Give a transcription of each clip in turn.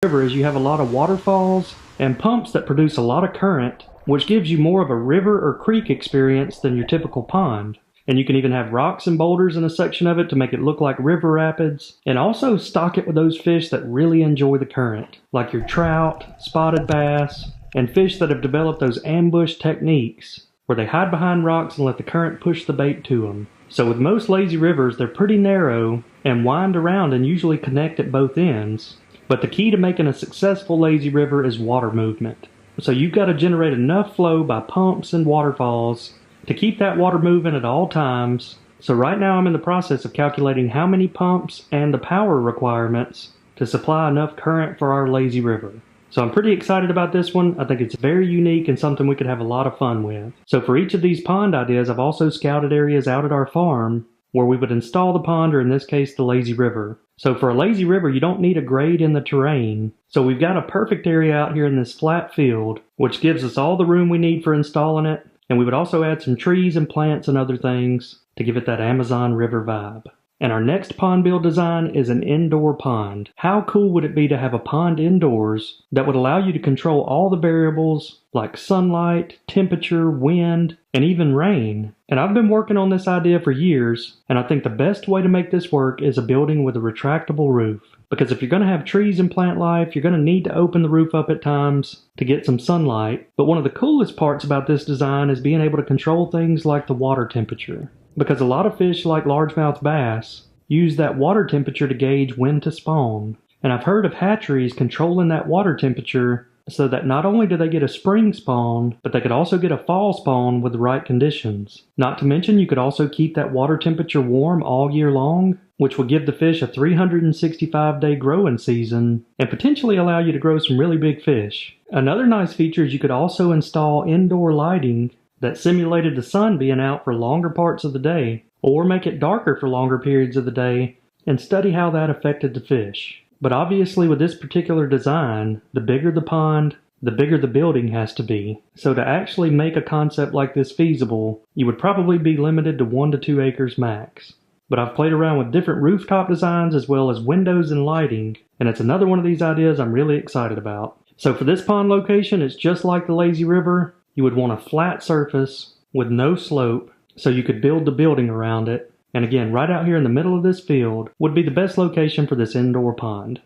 river is you have a lot of waterfalls and pumps that produce a lot of current, which gives you more of a river or creek experience than your typical pond. And you can even have rocks and boulders in a section of it to make it look like river rapids, and also stock it with those fish that really enjoy the current, like your trout, spotted bass, and fish that have developed those ambush techniques where they hide behind rocks and let the current push the bait to them. So with most lazy rivers, they're pretty narrow and wind around and usually connect at both ends. But the key to making a successful lazy river is water movement. So you've got to generate enough flow by pumps and waterfalls to keep that water moving at all times. So right now I'm in the process of calculating how many pumps and the power requirements to supply enough current for our lazy river. So I'm pretty excited about this one. I think it's very unique and something we could have a lot of fun with. So for each of these pond ideas, I've also scouted areas out at our farm where we would install the pond, or in this case, the lazy river. So for a lazy river, you don't need a grade in the terrain. So we've got a perfect area out here in this flat field, which gives us all the room we need for installing it. And we would also add some trees and plants and other things to give it that Amazon River vibe. And our next pond build design is an indoor pond. How cool would it be to have a pond indoors that would allow you to control all the variables like sunlight, temperature, wind, and even rain? And I've been working on this idea for years, and I think the best way to make this work is a building with a retractable roof. Because if you're going to have trees and plant life, you're going to need to open the roof up at times to get some sunlight. But one of the coolest parts about this design is being able to control things like the water temperature. Because a lot of fish like largemouth bass use that water temperature to gauge when to spawn. And I've heard of hatcheries controlling that water temperature so that not only do they get a spring spawn, but they could also get a fall spawn with the right conditions. Not to mention you could also keep that water temperature warm all year long, which would give the fish a 365-day growing season and potentially allow you to grow some really big fish. Another nice feature is you could also install indoor lighting that simulated the sun being out for longer parts of the day, or make it darker for longer periods of the day, and study how that affected the fish. But obviously with this particular design, the bigger the pond, the bigger the building has to be. So to actually make a concept like this feasible, you would probably be limited to 1 to 2 acres max. But I've played around with different rooftop designs as well as windows and lighting, and it's another one of these ideas I'm really excited about. So for this pond location, it's just like the lazy river. You would want a flat surface with no slope so you could build the building around it. And again, right out here in the middle of this field would be the best location for this indoor pond.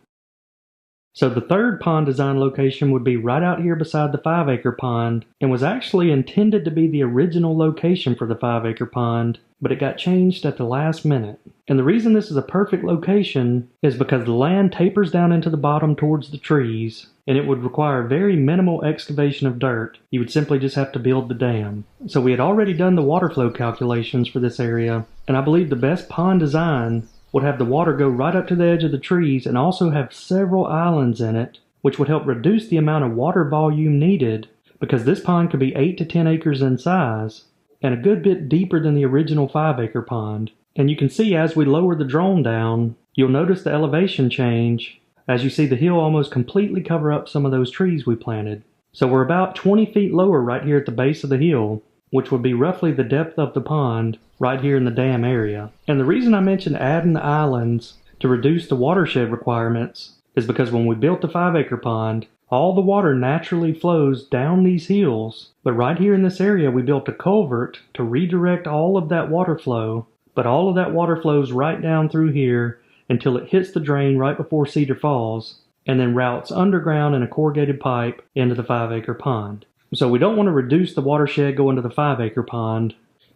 So the third pond design location would be right out here beside the 5-acre pond, and was actually intended to be the original location for the 5-acre pond, but it got changed at the last minute. And the reason this is a perfect location is because the land tapers down into the bottom towards the trees, and it would require very minimal excavation of dirt. You would simply just have to build the dam. So we had already done the water flow calculations for this area, and I believe the best pond design would have the water go right up to the edge of the trees and also have several islands in it, which would help reduce the amount of water volume needed, because this pond could be 8 to 10 acres in size and a good bit deeper than the original 5-acre pond. And you can see as we lower the drone down, you'll notice the elevation change as you see the hill almost completely cover up some of those trees we planted. So we're about 20 feet lower right here at the base of the hill, which would be roughly the depth of the pond right here in the dam area. And the reason I mentioned adding the islands to reduce the watershed requirements is because when we built the 5-acre pond, all the water naturally flows down these hills. But right here in this area, we built a culvert to redirect all of that water flow. But all of that water flows right down through here until it hits the drain right before Cedar Falls, and then routes underground in a corrugated pipe into the 5-acre pond. So we don't want to reduce the watershed going to the 5-acre pond,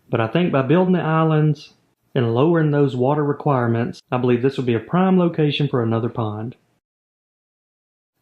but I think by building the islands and lowering those water requirements, I believe this would be a prime location for another pond.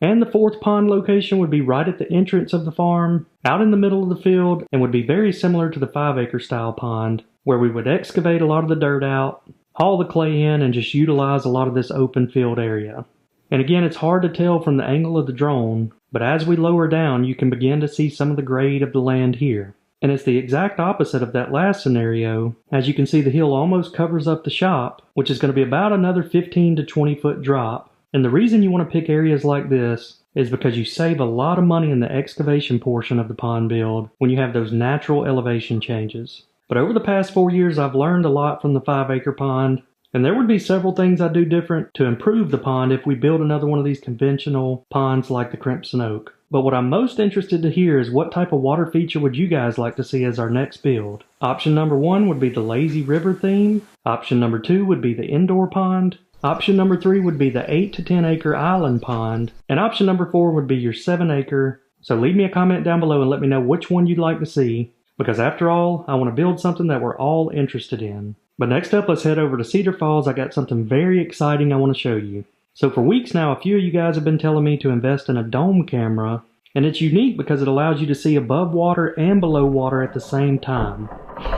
And the fourth pond location would be right at the entrance of the farm, out in the middle of the field, and would be very similar to the 5-acre style pond, where we would excavate a lot of the dirt out, haul the clay in, and just utilize a lot of this open field area. And again, it's hard to tell from the angle of the drone, but as we lower down, you can begin to see some of the grade of the land here. And it's the exact opposite of that last scenario. As you can see, the hill almost covers up the shop, which is going to be about another 15 to 20 foot drop. And the reason you want to pick areas like this is because you save a lot of money in the excavation portion of the pond build when you have those natural elevation changes. But over the past 4 years, I've learned a lot from the 5-acre pond, And there would be several things I'd do different to improve the pond if we build another one of these conventional ponds like the Crimson Oak. But what I'm most interested to hear is what type of water feature would you guys like to see as our next build? Option number 1 would be the lazy river theme. Option number 2 would be the indoor pond. Option number 3 would be the 8 to 10 acre island pond. And option number 4 would be your 7 acre. So leave me a comment down below and let me know which one you'd like to see. Because after all, I want to build something that we're all interested in. But next up, let's head over to Cedar Falls. I got something very exciting I want to show you. So for weeks now, a few of you guys have been telling me to invest in a dome camera. And it's unique because it allows you to see above water and below water at the same time.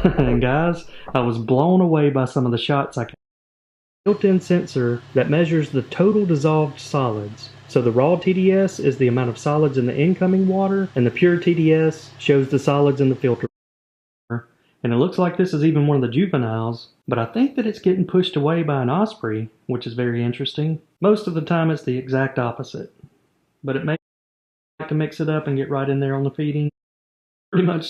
And guys, I was blown away by some of the shots I got. Built-in sensor that measures the total dissolved solids. So the raw TDS is the amount of solids in the incoming water, and the pure TDS shows the solids in the filter. And it looks like this is even one of the juveniles, but I think that it's getting pushed away by an osprey, which is very interesting. Most of the time it's the exact opposite. But it may like to mix it up and get right in there on the feeding. Pretty much